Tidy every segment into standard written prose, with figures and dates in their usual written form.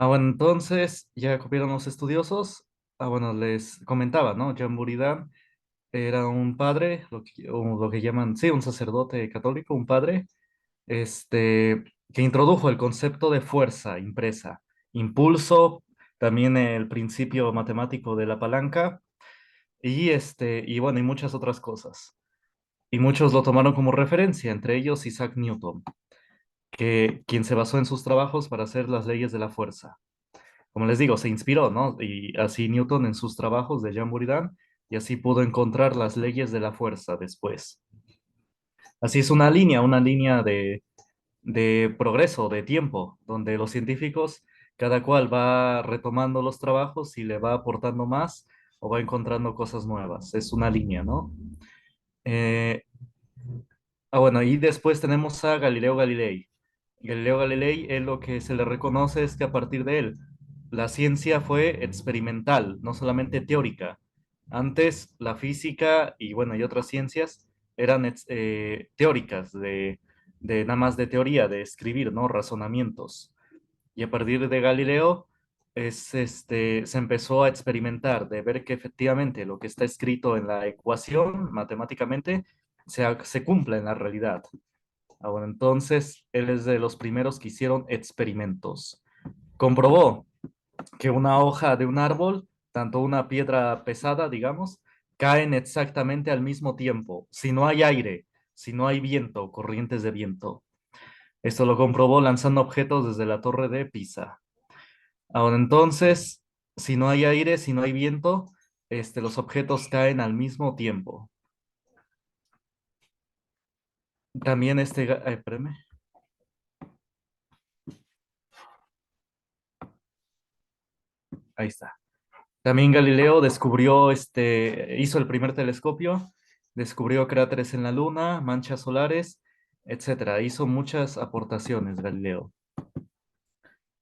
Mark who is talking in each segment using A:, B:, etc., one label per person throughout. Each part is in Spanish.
A: Bueno, entonces ya cumplieron los estudiosos. Bueno, les comentaba, ¿no? Jean Buridan era un padre, o lo que llaman, sí, un sacerdote católico, un padre, que introdujo el concepto de fuerza impresa, impulso, también el principio matemático de la palanca, y bueno, y muchas otras cosas. Y muchos lo tomaron como referencia, entre ellos Isaac Newton, quien se basó en sus trabajos para hacer las leyes de la fuerza. Como les digo, se inspiró, ¿no? Y así Newton en sus trabajos de Jean Buridan, y así pudo encontrar las leyes de la fuerza después. Así es una línea de progreso, de tiempo, donde los científicos, cada cual va retomando los trabajos y le va aportando más o va encontrando cosas nuevas. Es una línea, ¿no? Eh, bueno, y después tenemos a Galileo Galilei. Galileo Galilei, él lo que se le reconoce es que a partir de él, la ciencia fue experimental, no solamente teórica. Antes, la física y bueno, y otras ciencias eran teóricas, de nada más de teoría, de escribir, ¿no? Razonamientos. Y a partir de Galileo, se empezó a experimentar, de ver que efectivamente lo que está escrito en la ecuación, matemáticamente, se cumple en la realidad. Bueno, entonces, él es de los primeros que hicieron experimentos. Comprobó que una hoja de un árbol, tanto una piedra pesada, digamos, caen exactamente al mismo tiempo, si no hay aire, si no hay viento, corrientes de viento. Esto lo comprobó lanzando objetos desde la torre de Pisa. Ahora, entonces, si no hay aire, si no hay viento, los objetos caen al mismo tiempo. También espérame, ahí está. También Galileo descubrió, hizo el primer telescopio, descubrió cráteres en la Luna, manchas solares, etcétera. Hizo muchas aportaciones, Galileo.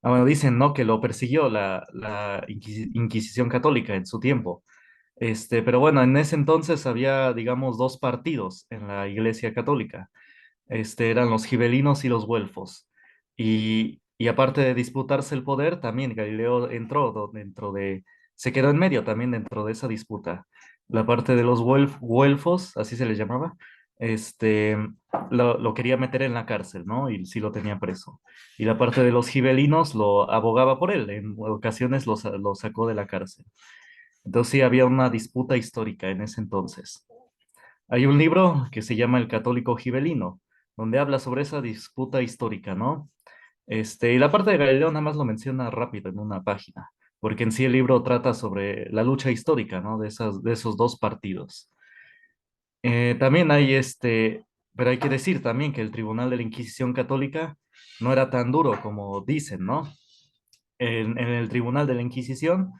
A: Bueno, dicen, ¿no? Que lo persiguió la Inquisición católica en su tiempo. Pero bueno, en ese entonces había, digamos, dos partidos en la Iglesia católica. Eran los gibelinos y los güelfos. Y aparte de disputarse el poder, también Galileo entró se quedó en medio también dentro de esa disputa. La parte de los güelfos, así se les llamaba, este, lo quería meter en la cárcel, ¿no? Y sí lo tenía preso. Y la parte de los gibelinos lo abogaba por él, en ocasiones lo sacó de la cárcel. Entonces sí había una disputa histórica en ese entonces. Hay un libro que se llama El Católico Gibelino, donde habla sobre esa disputa histórica, ¿no? Y la parte de Galileo nada más lo menciona rápido en una página, porque en sí el libro trata sobre la lucha histórica, ¿no? De esos dos partidos. También hay pero hay que decir también que el Tribunal de la Inquisición Católica no era tan duro como dicen, ¿no? En el Tribunal de la Inquisición,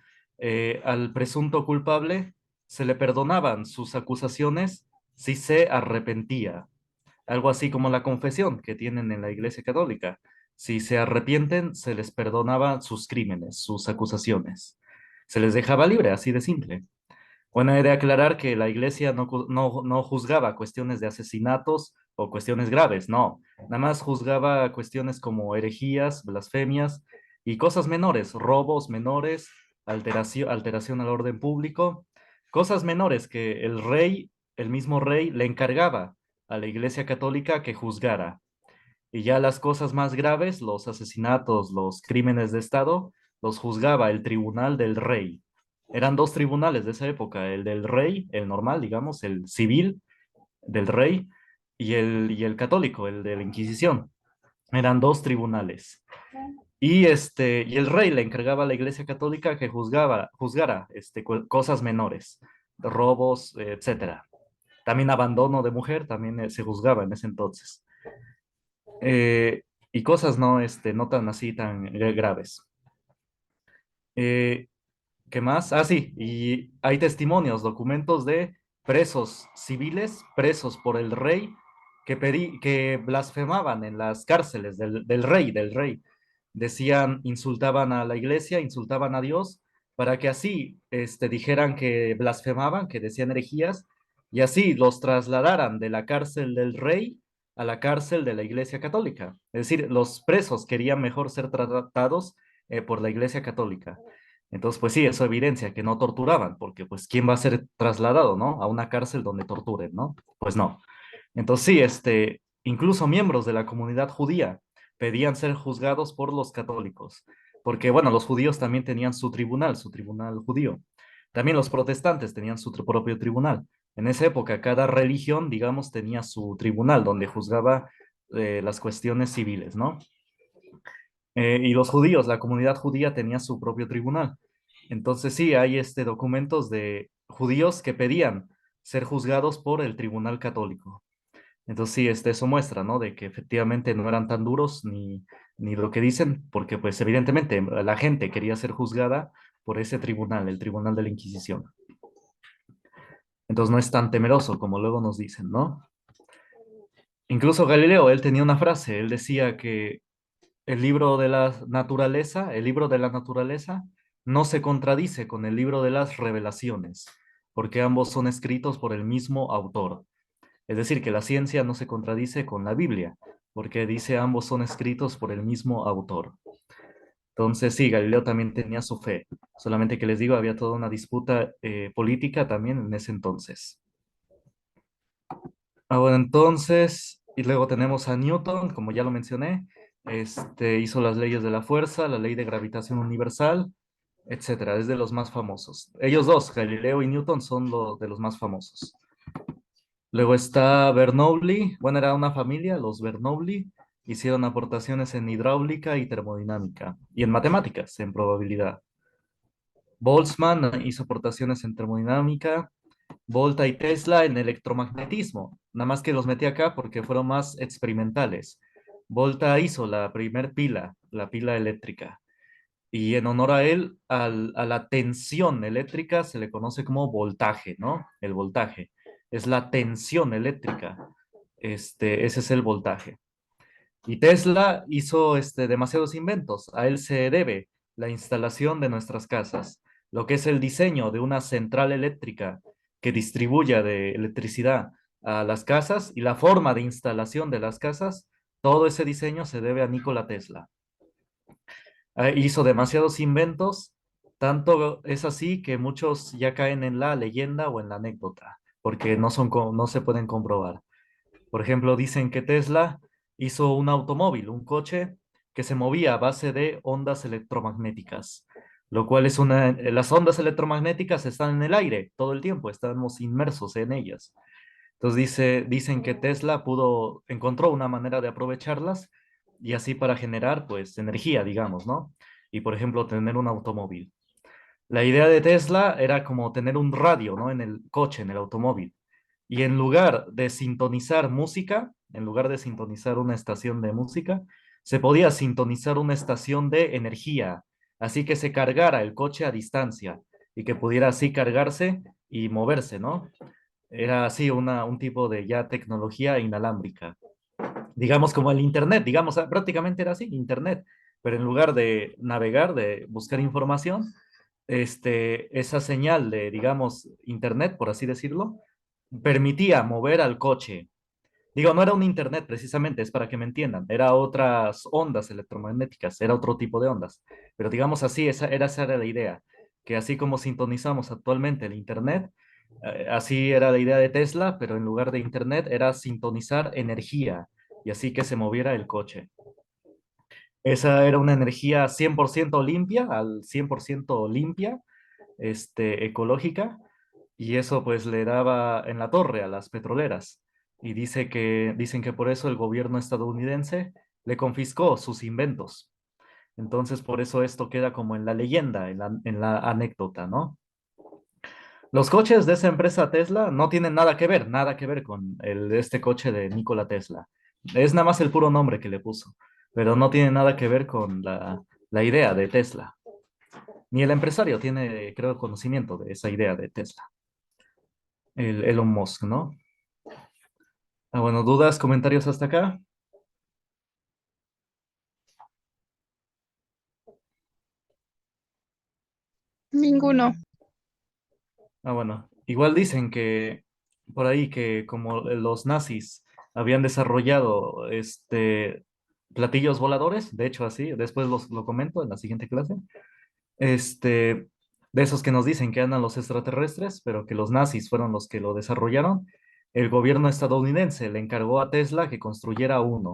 A: al presunto culpable se le perdonaban sus acusaciones si se arrepentía. Algo así como la confesión que tienen en la Iglesia Católica. Si se arrepienten, se les perdonaba sus crímenes, sus acusaciones. Se les dejaba libre, así de simple. Bueno, he de aclarar que la Iglesia no juzgaba cuestiones de asesinatos o cuestiones graves, no. Nada más juzgaba cuestiones como herejías, blasfemias y cosas menores, robos menores, alteración al orden público, cosas menores que el rey, el mismo rey, le encargaba a la Iglesia Católica que juzgara. Y ya las cosas más graves, los asesinatos, los crímenes de Estado, los juzgaba el tribunal del rey. Eran dos tribunales de esa época, el del rey, el normal, digamos, el civil del rey, y el católico, el de la Inquisición. Eran dos tribunales. Y el rey le encargaba a la Iglesia Católica que juzgara cosas menores, robos, etcétera. También abandono de mujer, también se juzgaba en ese entonces. Eh, y cosas no tan así, tan graves. Eh, ¿Qué más? Ah, sí, y hay testimonios, documentos de presos civiles, presos por el rey, que blasfemaban en las cárceles del rey. Decían, insultaban a la iglesia, insultaban a Dios, para que así dijeran que blasfemaban, que decían herejías, y así los trasladaran de la cárcel del rey a la cárcel de la iglesia católica. Es decir, los presos querían mejor ser tratados por la Iglesia Católica. Entonces, pues sí, eso evidencia que no torturaban, porque pues ¿quién va a ser trasladado, ¿no? A una cárcel donde torturen, ¿no? Pues no. Entonces sí, incluso miembros de la comunidad judía pedían ser juzgados por los católicos, porque bueno, los judíos también tenían su tribunal judío. También los protestantes tenían su propio tribunal. En esa época, cada religión, digamos, tenía su tribunal donde juzgaba las cuestiones civiles, ¿no? Y los judíos, la comunidad judía tenía su propio tribunal. Entonces sí, hay documentos de judíos que pedían ser juzgados por el tribunal católico. Entonces sí, eso muestra, ¿no? De que efectivamente no eran tan duros ni lo que dicen, porque pues evidentemente la gente quería ser juzgada por ese tribunal, el tribunal de la Inquisición. Entonces no es tan temeroso como luego nos dicen, ¿no? Incluso Galileo, él tenía una frase, él decía que el libro de la naturaleza no se contradice con el libro de las revelaciones, porque ambos son escritos por el mismo autor. Es decir, que la ciencia no se contradice con la Biblia, porque dice ambos son escritos por el mismo autor. Entonces, sí, Galileo también tenía su fe, solamente que les digo, había toda una disputa política también en ese entonces. Bueno, entonces, y luego tenemos a Newton, como ya lo mencioné, hizo las leyes de la fuerza, la ley de gravitación universal, etcétera, es de los más famosos. Ellos dos, Galileo y Newton, son de los más famosos. Luego está Bernoulli, bueno, era una familia, los Bernoulli, hicieron aportaciones en hidráulica y termodinámica, y en matemáticas, en probabilidad. Boltzmann hizo aportaciones en termodinámica, Volta y Tesla en electromagnetismo, nada más que los metí acá porque fueron más experimentales. Volta hizo la primer pila, la pila eléctrica, y en honor a él, a la tensión eléctrica se le conoce como voltaje, ¿no? El voltaje. Es la tensión eléctrica. Ese es el voltaje. Y Tesla hizo demasiados inventos. A él se debe la instalación de nuestras casas, lo que es el diseño de una central eléctrica que distribuya de electricidad a las casas y la forma de instalación de las casas. Todo ese diseño se debe a Nikola Tesla. Hizo demasiados inventos, tanto es así que muchos ya caen en la leyenda o en la anécdota, porque no se pueden comprobar. Por ejemplo, dicen que Tesla hizo un automóvil, un coche que se movía a base de ondas electromagnéticas, lo cual es las ondas electromagnéticas están en el aire todo el tiempo, estamos inmersos en ellas. Entonces dicen que Tesla encontró una manera de aprovecharlas y así para generar pues energía, digamos, ¿no? Y por ejemplo, tener un automóvil. La idea de Tesla era como tener un radio, ¿no? En el coche, en el automóvil. Y en lugar de sintonizar música, en lugar de sintonizar una estación de música, se podía sintonizar una estación de energía, así que se cargara el coche a distancia y que pudiera así cargarse y moverse, ¿no? Era así un tipo de ya tecnología inalámbrica. Digamos como el Internet, digamos, prácticamente era así, Internet, pero en lugar de navegar, de buscar información, esa señal de, digamos, Internet, por así decirlo, permitía mover al coche. Digo, no era un Internet precisamente, es para que me entiendan, era otras ondas electromagnéticas, era otro tipo de ondas, pero digamos así, esa era la idea, que así como sintonizamos actualmente el Internet, así era la idea de Tesla, pero en lugar de Internet era sintonizar energía y así que se moviera el coche. Esa era una energía 100% limpia, al 100% limpia, ecológica, y eso pues le daba en la torre a las petroleras. Y dicen que por eso el gobierno estadounidense le confiscó sus inventos. Entonces por eso esto queda como en la leyenda, en la anécdota, ¿no? Los coches de esa empresa Tesla no tienen nada que ver con este coche de Nikola Tesla. Es nada más el puro nombre que le puso, pero no tiene nada que ver con la idea de Tesla. Ni el empresario tiene, creo, conocimiento de esa idea de Tesla, el Elon Musk, ¿no? Bueno, dudas, comentarios hasta acá.
B: Ninguno.
A: Bueno, igual dicen que por ahí que como los nazis habían desarrollado platillos voladores, de hecho así, después lo comento en la siguiente clase. Este, de esos que nos dicen que andan los extraterrestres, pero que los nazis fueron los que lo desarrollaron. El gobierno estadounidense le encargó a Tesla que construyera uno.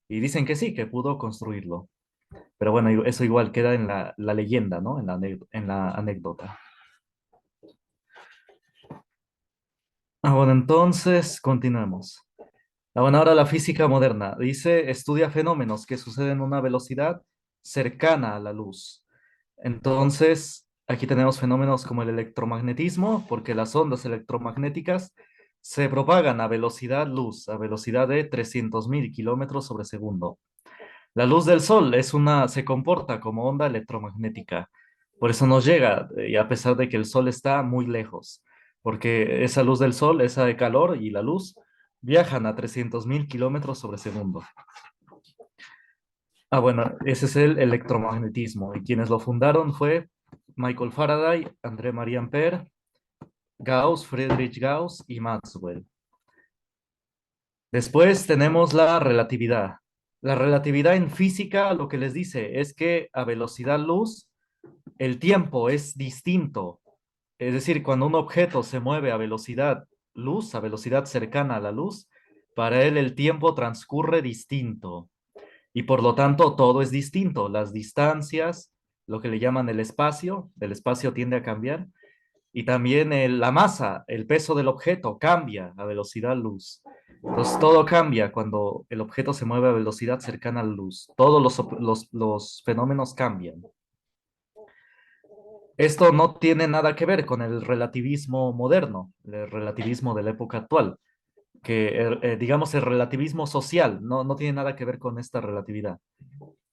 A: Y dicen que sí, que pudo construirlo. Pero bueno, eso igual queda en la leyenda, ¿no? En la anécdota. Bueno, entonces continuemos. Bueno, ahora la física moderna. Dice, estudia fenómenos que suceden a una velocidad cercana a la luz. Entonces, aquí tenemos fenómenos como el electromagnetismo, porque las ondas electromagnéticas se propagan a velocidad luz, a velocidad de 300.000 kilómetros sobre segundo. La luz del sol se comporta como onda electromagnética. Por eso nos llega, y a pesar de que el sol está muy lejos, porque esa luz del sol, esa de calor y la luz viajan a 300.000 kilómetros sobre segundo. Bueno, ese es el electromagnetismo. Y quienes lo fundaron fue Michael Faraday, André Marie Ampère, Gauss, Friedrich Gauss y Maxwell. Después tenemos la relatividad. La relatividad en física lo que les dice es que a velocidad luz el tiempo es distinto. Es decir, cuando un objeto se mueve a velocidad luz, a velocidad cercana a la luz, para él el tiempo transcurre distinto. Y por lo tanto todo es distinto. Las distancias, lo que le llaman el espacio tiende a cambiar. Y también la masa, el peso del objeto cambia a velocidad luz. Entonces todo cambia cuando el objeto se mueve a velocidad cercana a la luz. Todos los fenómenos cambian. Esto no tiene nada que ver con el relativismo moderno, el relativismo de la época actual, que digamos el relativismo social no tiene nada que ver con esta relatividad.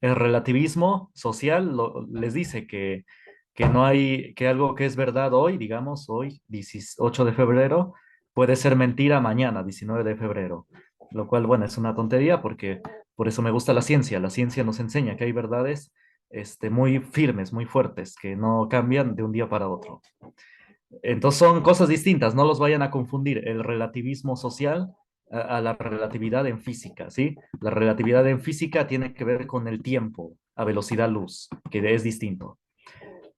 A: El relativismo social les dice que no hay, que algo que es verdad hoy, digamos, hoy, 18 de febrero, puede ser mentira mañana, 19 de febrero. Lo cual, bueno, es una tontería porque por eso me gusta la ciencia. La ciencia nos enseña que hay verdades muy firmes, muy fuertes, que no cambian de un día para otro. Entonces son cosas distintas, no los vayan a confundir el relativismo social a la relatividad en física, ¿sí? La relatividad en física tiene que ver con el tiempo a velocidad luz, que es distinto.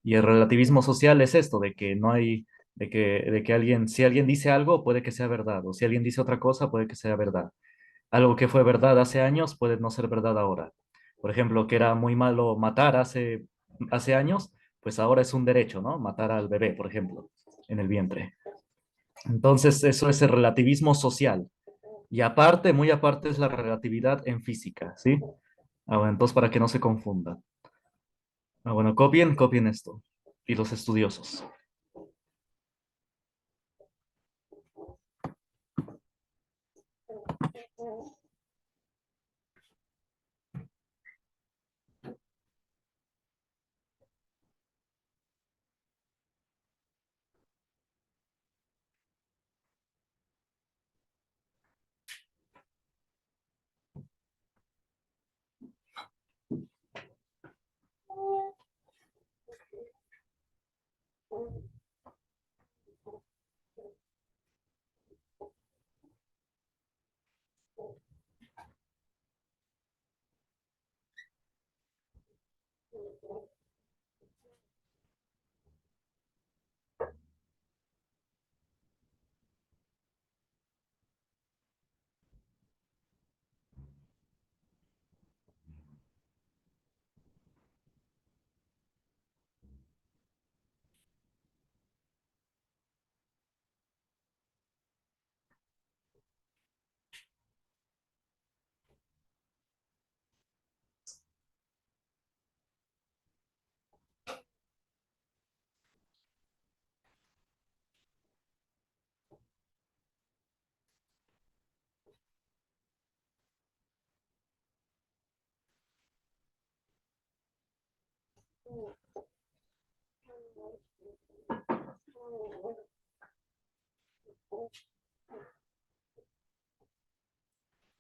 A: Y el relativismo social es esto, de que no hay, de que alguien, si alguien dice algo, puede que sea verdad, o si alguien dice otra cosa, puede que sea verdad. Algo que fue verdad hace años puede no ser verdad ahora. Por ejemplo, que era muy malo matar hace años, pues ahora es un derecho, ¿no? Matar al bebé, por ejemplo, en el vientre. Entonces, eso es el relativismo social. Y aparte, muy aparte, es la relatividad en física, ¿sí? Bueno, entonces, para que no se confunda. Bueno, copien esto. Y los estudiosos.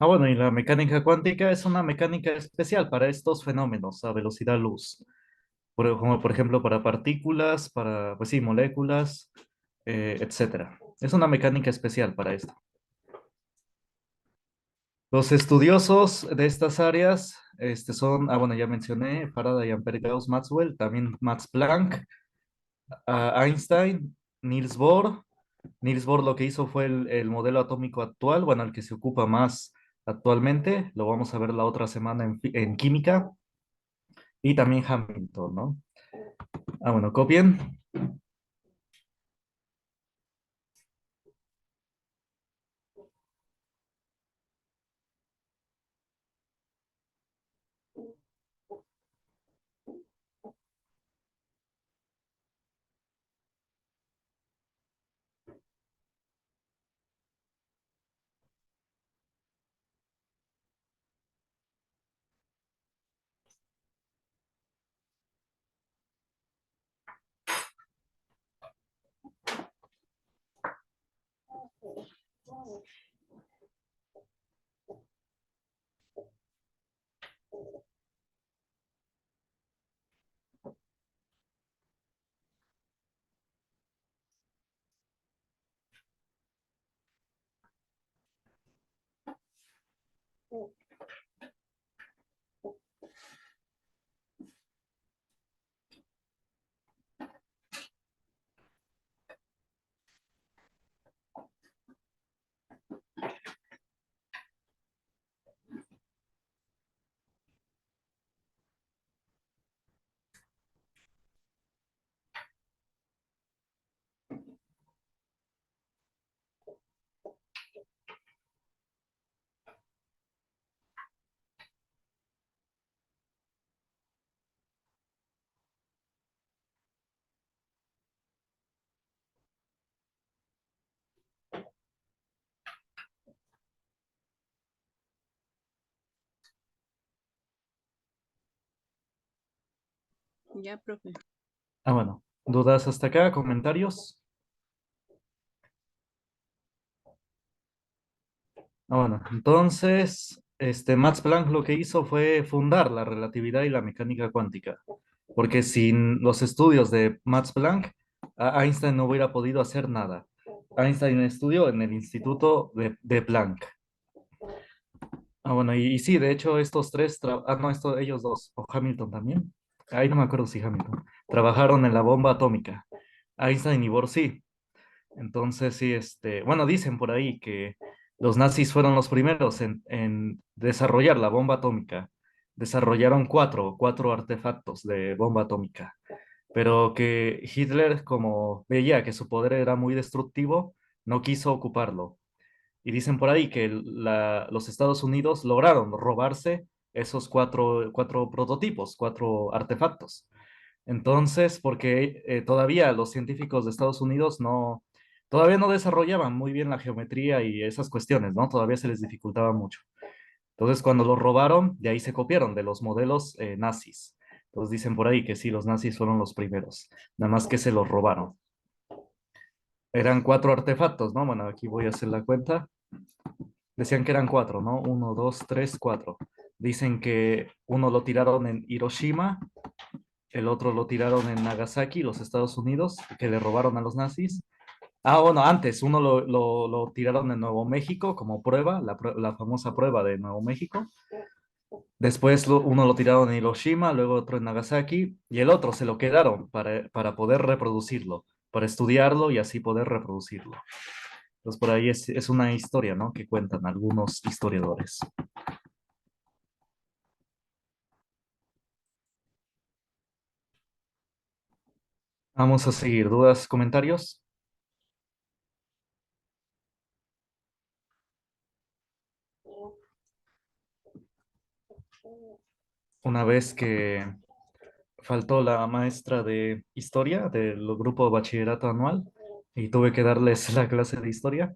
A: Bueno, y la mecánica cuántica es una mecánica especial para estos fenómenos a velocidad luz. Como por ejemplo para partículas, para, pues sí, moléculas, etcétera. Es una mecánica especial para esto. Los estudiosos de estas áreas son, bueno, ya mencioné, Faraday, Ampère, Gauss, Maxwell, también Max Planck, Einstein, Niels Bohr. Niels Bohr lo que hizo fue el modelo atómico actual, bueno, el que se ocupa más actualmente, lo vamos a ver la otra semana en química, y también Hamilton, ¿no? Bueno, copien.
B: Ya, profe.
A: Bueno, ¿dudas hasta acá? ¿Comentarios? Bueno, entonces, Max Planck lo que hizo fue fundar la relatividad y la mecánica cuántica, porque sin los estudios de Max Planck, Einstein no hubiera podido hacer nada. Einstein estudió en el Instituto de Planck. Bueno, y sí, de hecho, estos tres, no, ellos dos, o Hamilton también, ahí no me acuerdo si Hamilton, trabajaron en la bomba atómica. Einstein y Bohr sí. Entonces, sí, bueno, dicen por ahí que los nazis fueron los primeros en desarrollar la bomba atómica. Desarrollaron cuatro artefactos de bomba atómica, pero que Hitler, como veía que su poder era muy destructivo, no quiso ocuparlo. Y dicen por ahí que los Estados Unidos lograron robarse esos cuatro prototipos, cuatro artefactos. Entonces, porque todavía los científicos de Estados Unidos todavía no desarrollaban muy bien la geometría y esas cuestiones, ¿no? Todavía se les dificultaba mucho. Entonces, cuando los robaron, de ahí se copiaron de los modelos nazis. Entonces dicen por ahí que sí, los nazis fueron los primeros, nada más que se los robaron. Eran cuatro artefactos, ¿no? Bueno, aquí voy a hacer la cuenta. Decían que eran cuatro, ¿no? Uno, dos, tres, cuatro. Dicen que uno lo tiraron en Hiroshima, el otro lo tiraron en Nagasaki, los Estados Unidos, que le robaron a los nazis. Bueno, antes uno lo tiraron en Nuevo México como prueba, la famosa prueba de Nuevo México. Después uno lo tiraron en Hiroshima, luego otro en Nagasaki, y el otro se lo quedaron para poder reproducirlo, para estudiarlo y así poder reproducirlo. Entonces por ahí es una historia, ¿no? Que cuentan algunos historiadores. Vamos a seguir. ¿Dudas, comentarios? Una vez que faltó la maestra de historia del grupo bachillerato anual y tuve que darles la clase de historia,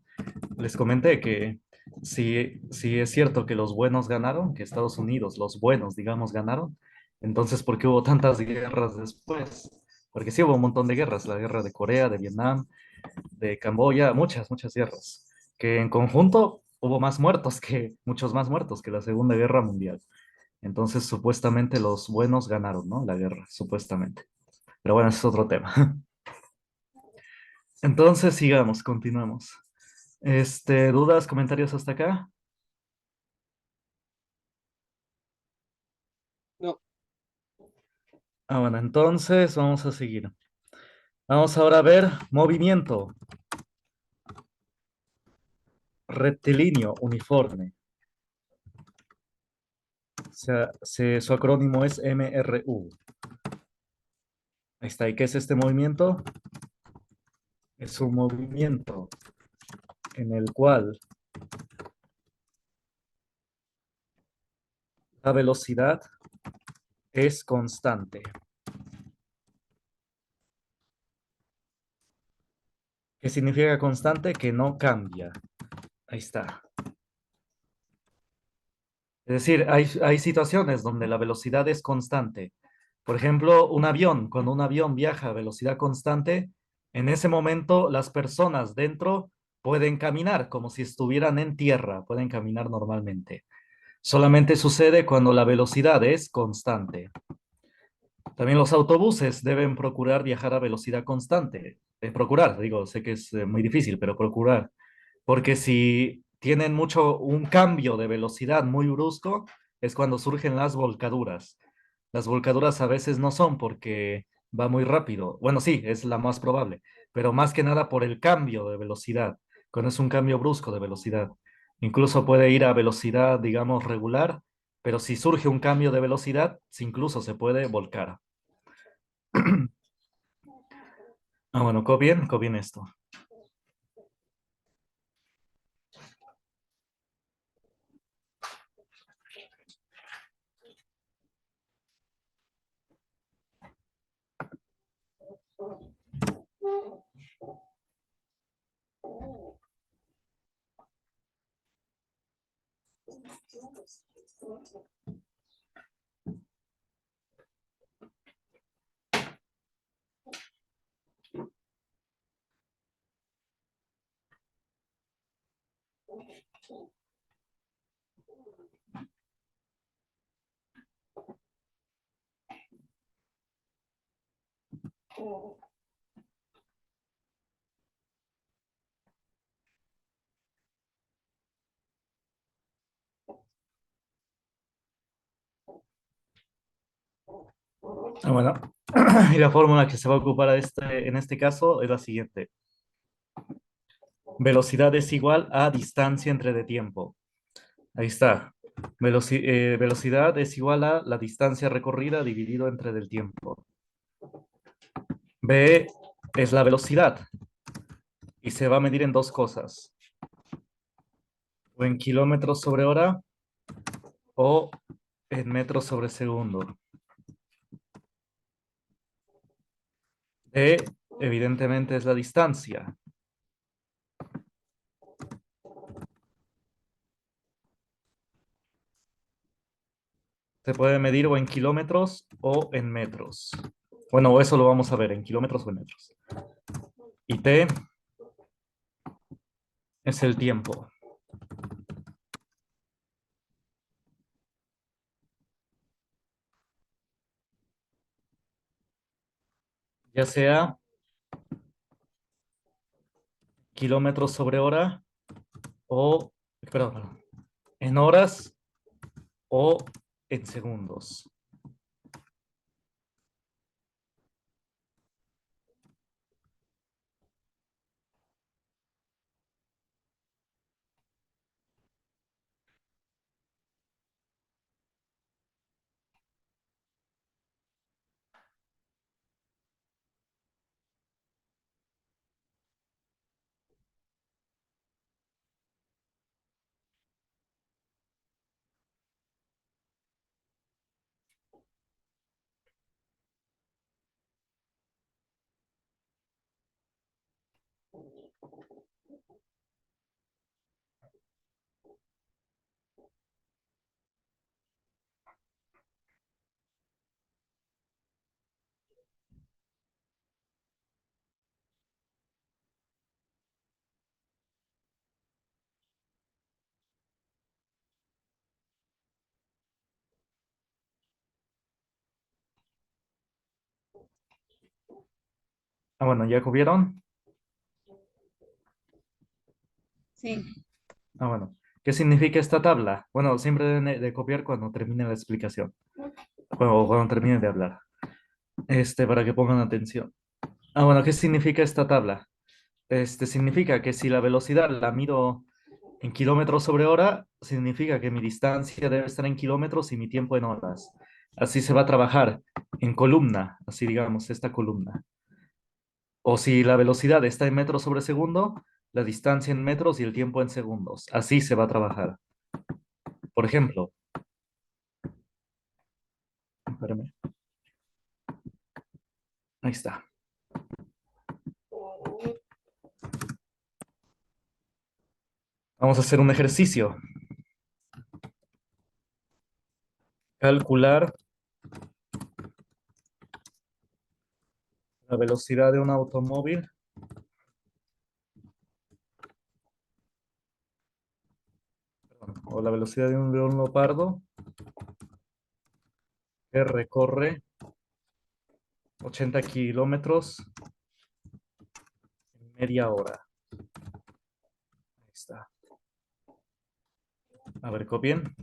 A: les comenté que si es cierto que los buenos ganaron, que Estados Unidos, los buenos, digamos, ganaron, entonces ¿por qué hubo tantas guerras después? Porque sí hubo un montón de guerras, la guerra de Corea, de Vietnam, de Camboya, muchas guerras, que en conjunto hubo muchos más muertos que la Segunda Guerra Mundial. Entonces, supuestamente los buenos ganaron, ¿no? La guerra, supuestamente. Pero bueno, ese es otro tema. Entonces, sigamos, continuemos. ¿Dudas, comentarios hasta acá? Bueno, entonces vamos a seguir. Vamos ahora a ver movimiento rectilíneo uniforme. O sea, su acrónimo es MRU. Ahí está. ¿Y qué es este movimiento? Es un movimiento en el cual la velocidad es constante. ¿Qué significa constante? Que no cambia. Ahí está. Es decir, hay situaciones donde la velocidad es constante. Por ejemplo, un avión, cuando un avión viaja a velocidad constante, en ese momento las personas dentro pueden caminar como si estuvieran en tierra, pueden caminar normalmente. Solamente sucede cuando la velocidad es constante. También los autobuses deben procurar viajar a velocidad constante. Procurar, digo, sé que es muy difícil, pero procurar. Porque si tienen mucho, un cambio de velocidad muy brusco, es cuando surgen las volcaduras. Las volcaduras a veces no son porque va muy rápido. Bueno, sí, es la más probable, pero más que nada por el cambio de velocidad, cuando es un cambio brusco de velocidad. Incluso puede ir a velocidad, digamos, regular, pero si surge un cambio de velocidad, incluso se puede volcar. Bueno, copien esto. Bueno, y la fórmula que se va a ocupar en este caso es la siguiente. Velocidad es igual a distancia entre de tiempo. Ahí está. Velocidad es igual a la distancia recorrida dividido entre del tiempo. B es la velocidad y se va a medir en dos cosas. O en kilómetros sobre hora o en metros sobre segundo. D evidentemente es la distancia. Se puede medir o en kilómetros o en metros. Bueno, eso lo vamos a ver en kilómetros o en metros. Y T es el tiempo. Ya sea kilómetros sobre hora o, perdón, en horas o en segundos. Bueno, ¿ya cubrieron?
B: Sí.
A: Bueno. ¿Qué significa esta tabla? Bueno, siempre deben de copiar cuando termine la explicación. Bueno, o cuando termine de hablar. para que pongan atención. Ah, bueno, ¿qué significa esta tabla? Significa que si la velocidad la mido en kilómetros sobre hora, significa que mi distancia debe estar en kilómetros y mi tiempo en horas. Así se va a trabajar en columna, así digamos, esta columna. O si la velocidad está en metros sobre segundo, la distancia en metros y el tiempo en segundos. Así se va a trabajar. Por ejemplo, espérame, ahí está. Vamos a hacer un ejercicio. Calcular la velocidad de un automóvil o la velocidad de un león leopardo que recorre 80 kilómetros en media hora. Ahí está. A ver, copien.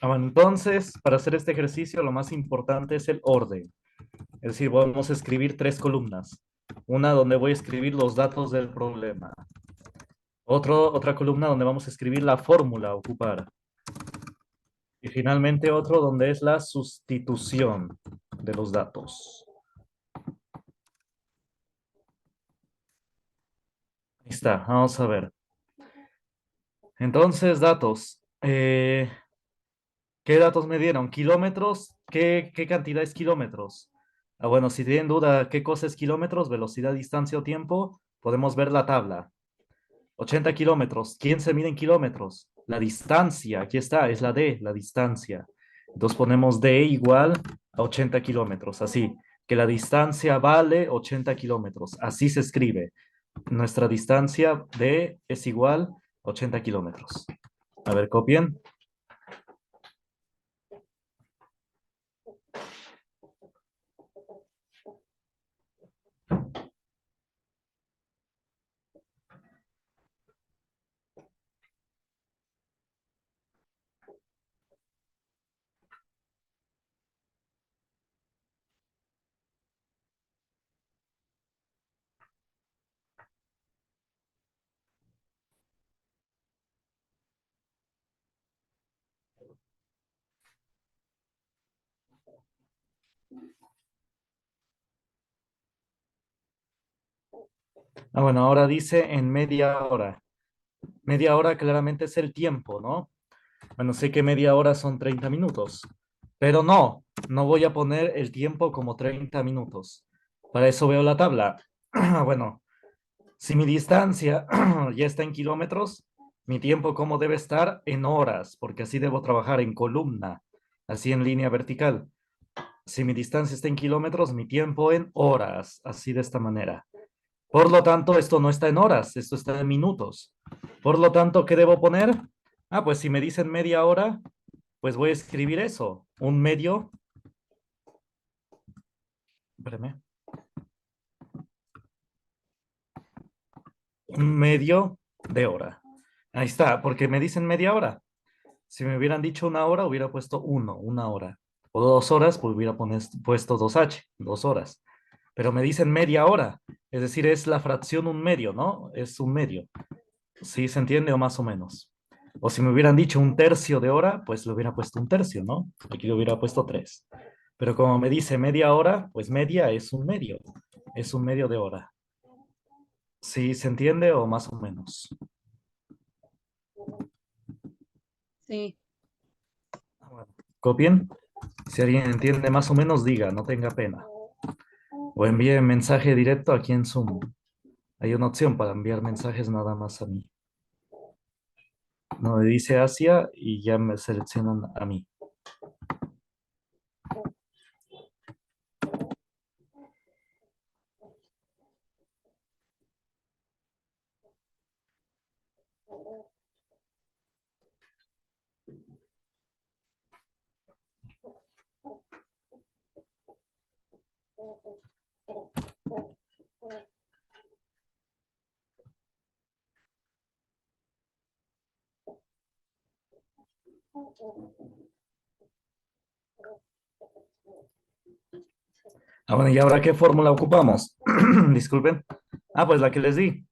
A: Ah, bueno, entonces, para hacer este ejercicio, lo más importante es el orden. Es decir, vamos a escribir tres columnas. Una donde voy a escribir los datos del problema. Otra columna donde vamos a escribir la fórmula a ocupar. Y finalmente otro donde es la sustitución de los datos. Ahí está, vamos a ver. Entonces, datos. ¿Qué datos me dieron? Kilómetros. ¿Qué cantidad es kilómetros? Ah, bueno, si tienen duda qué cosa es kilómetros, velocidad, distancia o tiempo, podemos ver la tabla. 80 kilómetros. ¿Quién se mide en kilómetros? La distancia. Aquí está, es la D, la distancia. Entonces ponemos D igual a 80 kilómetros. Así, que la distancia vale 80 kilómetros. Así se escribe. Nuestra distancia D es igual a 80 kilómetros. A ver, copien. Ah, bueno, ahora dice en media hora. Media hora claramente es el tiempo, ¿no? Bueno, sé que media hora son 30 minutos, pero no voy a poner el tiempo como 30 minutos. Para eso veo la tabla. Bueno, si mi distancia ya está en kilómetros, mi tiempo cómo debe estar en horas, porque así debo trabajar en columna, así en línea vertical. Si mi distancia está en kilómetros, mi tiempo en horas, así de esta manera. Por lo tanto, esto no está en horas, esto está en minutos. Por lo tanto, ¿qué debo poner? Ah, pues si me dicen media hora, pues voy a escribir eso, un medio, espérame, un medio de hora. Ahí está, porque me dicen media hora. Si me hubieran dicho una hora, hubiera puesto una hora. O 2 horas, pues hubiera puesto 2H, 2 horas. Pero me dicen media hora, es decir, es la fracción un medio, ¿no? Es un medio. ¿Sí se entiende o más o menos? O si me hubieran dicho un tercio de hora, pues le hubiera puesto un tercio, ¿no? Aquí le hubiera puesto tres. Pero como me dice media hora, pues media es un medio de hora. ¿Sí se entiende o más o menos?
B: Sí,
A: Ah, bueno. Copien. Si alguien entiende más o menos, diga, no tenga pena. O envíe mensaje directo aquí en Zoom. Hay una opción para enviar mensajes nada más a mí. No me dice Asia y ya me seleccionan a mí. Ah, bueno, ¿y ahora qué fórmula ocupamos? Disculpen. Ah, pues la que les di.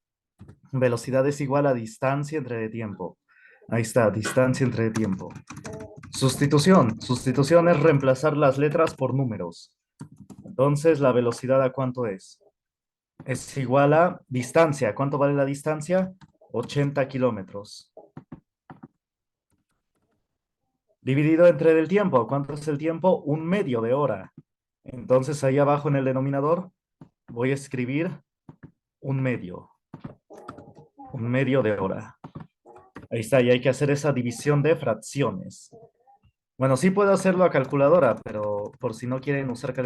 A: Velocidad es igual a distancia entre tiempo. Ahí está, distancia entre tiempo. Sustitución. Sustitución es reemplazar las letras por números. Entonces, ¿la velocidad a cuánto es? Es igual a distancia. ¿Cuánto vale la distancia? 80 kilómetros. Dividido entre el tiempo. ¿Cuánto es el tiempo? Un medio de hora. Entonces, ahí abajo en el denominador voy a escribir un medio. Un medio de hora. Ahí está, y hay que hacer esa división de fracciones. Bueno, sí puedo hacerlo a calculadora, pero por si no quieren usar calculadora.